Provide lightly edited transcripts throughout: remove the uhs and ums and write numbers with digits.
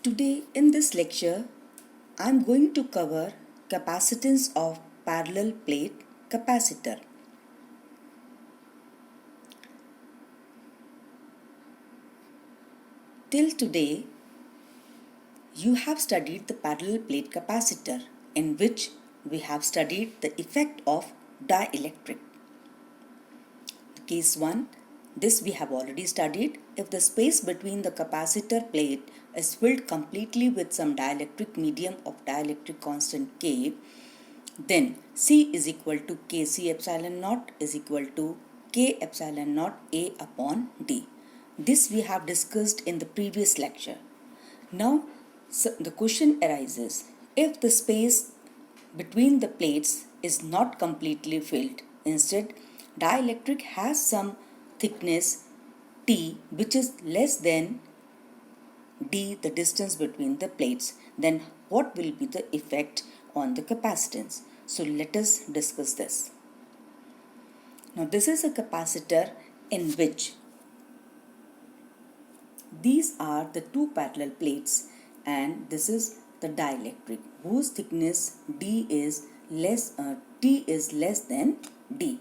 Today in this lecture, I am going to cover capacitance of parallel plate capacitor. Till today, you have studied the parallel plate capacitor, in which we have studied the effect of dielectric. Case 1, this we have already studied. If the space between the capacitor plate is filled completely with some dielectric medium of dielectric constant K, then C is equal to Kc epsilon naught is equal to K epsilon naught A upon D. This we have discussed in the previous lecture. Now the question arises, if the space between the plates is not completely filled, instead dielectric has some thickness T which is less than D, the distance between the plates, then what will be the effect on the capacitance? So let us discuss this. Now this is a capacitor in which these are the two parallel plates and this is the dielectric whose thickness T is less than D.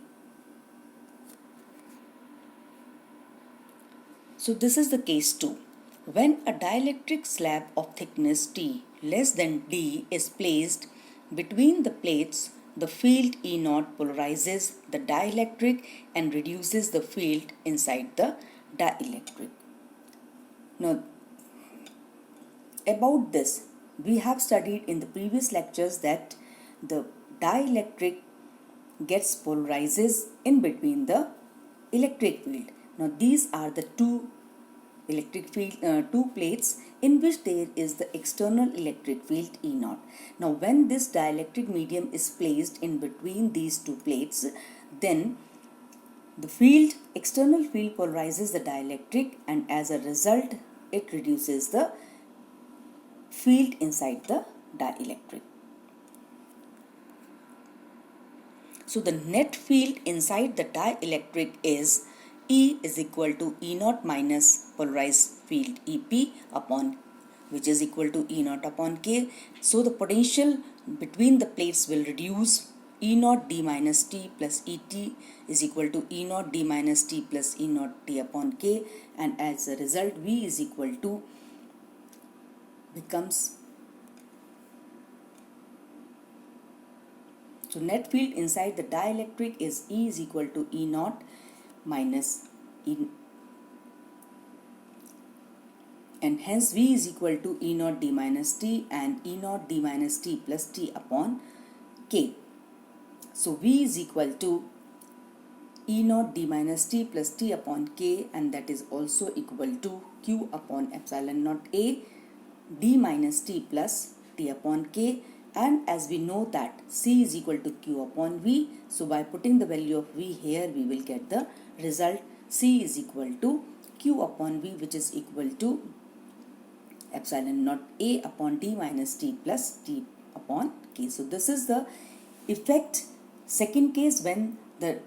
So this is the case 2. When a dielectric slab of thickness T less than D is placed between the plates, the field E0 polarizes the dielectric and reduces the field inside the dielectric. Now, about this, we have studied in the previous lectures that the dielectric gets polarizes in between the electric field. Now, these are the two plates in which there is the external electric field E0. Now when this dielectric medium is placed in between these two plates, then the external field polarizes the dielectric and as a result it reduces the field inside the dielectric. So the net field inside the dielectric is E is equal to E0 minus polarized field EP upon which is equal to E0 upon K. So the potential between the plates will reduce. E0 D minus T plus ET is equal to E0 D minus T plus E0 T upon K, and as a result V is equal to becomes, so net field inside the dielectric is E is equal to E0 minus E, and hence V is equal to E0 D minus T and E0 D minus T plus T upon K. So V is equal to E0 D minus T plus T upon K, and that is also equal to Q upon epsilon naught A D minus T plus T upon K. And as we know that C is equal to Q upon V, so by putting the value of V here, we will get the result C is equal to Q upon V, which is equal to epsilon naught A upon D minus T plus T upon K. So this is the effect. Second case, when the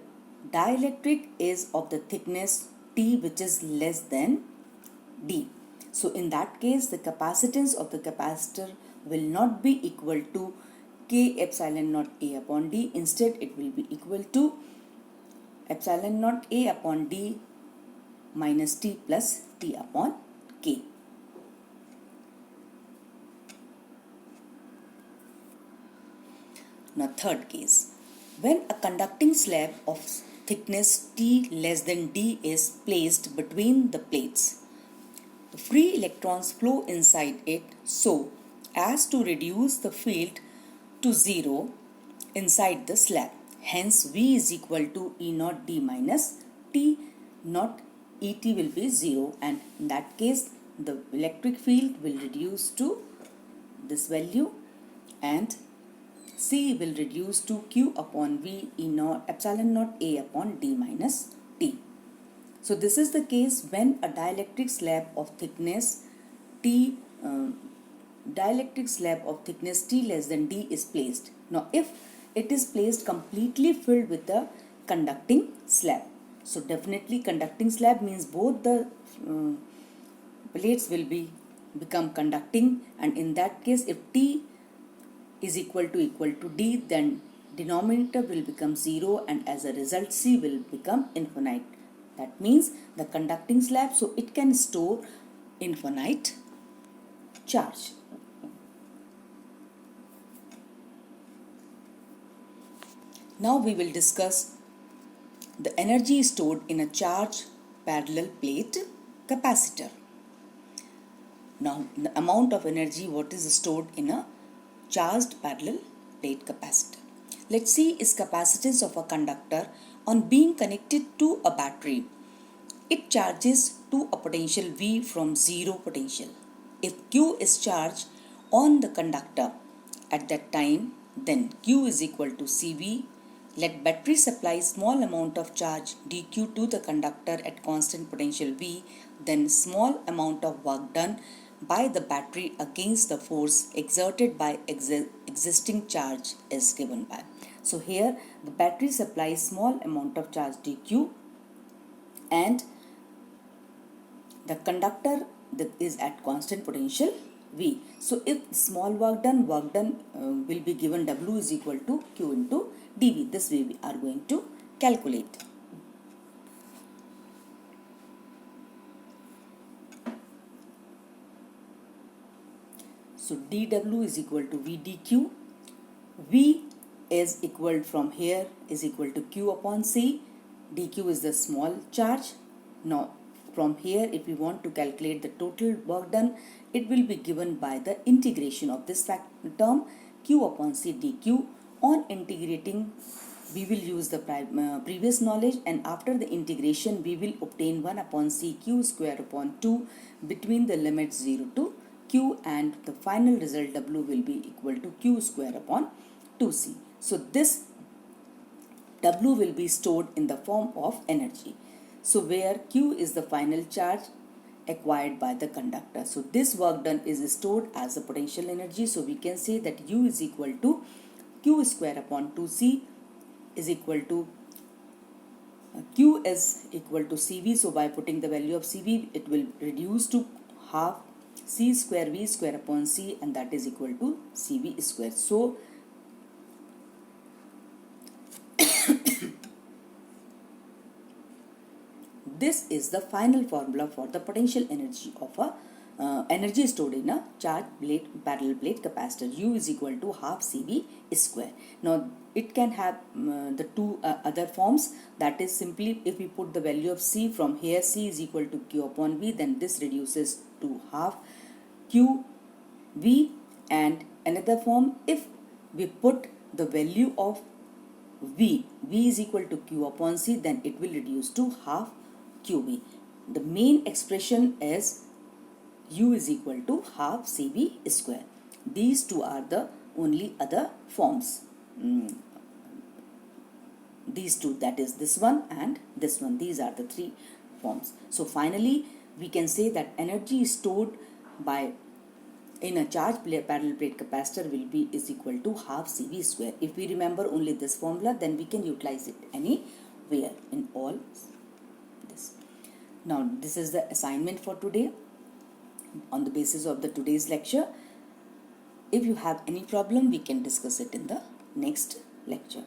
dielectric is of the thickness T which is less than D. So in that case, the capacitance of the capacitor will not be equal to K epsilon naught A upon D. Instead, it will be equal to epsilon naught A upon D minus T plus T upon K. Now third case, when a conducting slab of thickness T less than D is placed between the plates, the free electrons flow inside it so as to reduce the field to 0 inside the slab. Hence V is equal to E0 D minus T naught ET will be 0, and in that case the electric field will reduce to this value and C will reduce to Q upon V E0 epsilon naught A upon D minus T. So this is the case when a dielectric slab of thickness T less than D is placed. Now if it is placed completely filled with the conducting slab, so definitely conducting slab means both the plates will be become conducting, and in that case if T is equal to D, then denominator will become 0 and as a result C will become infinite. That means the conducting slab, so it can store infinite charge. Now we will discuss the energy stored in a charged parallel plate capacitor. Now the amount of energy what is stored in a charged parallel plate capacitor. Let's see is capacitance of a conductor on being connected to a battery. It charges to a potential V from zero potential. If Q is charged on the conductor at that time, then Q is equal to CV. Let battery supply small amount of charge dQ to the conductor at constant potential V, then small amount of work done by the battery against the force exerted by existing charge is given by. So here the battery supplies small amount of charge dQ and the conductor that is at constant potential V. So if small work done will be given W is equal to Q into dV. This way we are going to calculate. So dW is equal to V dQ. V is equal from here is equal to Q upon C. dQ is the small charge. Now from here if we want to calculate the total work done, it will be given by the integration of this term Q upon C dQ. On integrating we will use the previous knowledge, and after the integration we will obtain 1 upon C Q square upon 2 between the limits 0 to Q, and the final result W will be equal to Q square upon 2C. So this W will be stored in the form of energy. So where Q is the final charge acquired by the conductor. So this work done is stored as a potential energy. So we can say that U is equal to Q square upon 2C is equal to Q is equal to CV. So by putting the value of CV, it will reduce to half C square V square upon C, and that is equal to CV square. So this is the final formula for the potential energy of a energy stored in a charged parallel plate capacitor. U is equal to half CV square. Now it can have the two other forms, that is simply if we put the value of C from here, C is equal to Q upon V, then this reduces to half Q V, and another form if we put the value of V is equal to Q upon C, then it will reduce to half QV. The main expression is U is equal to half CV square. These two are the only other forms. These two, that is this one and this one, these are the three forms. So finally we can say that energy stored by in a charged parallel plate capacitor will be is equal to half CV square. If we remember only this formula, then we can utilize it anywhere in all this. Now this is the assignment for today on the basis of the today's lecture. If you have any problem, we can discuss it in the next lecture.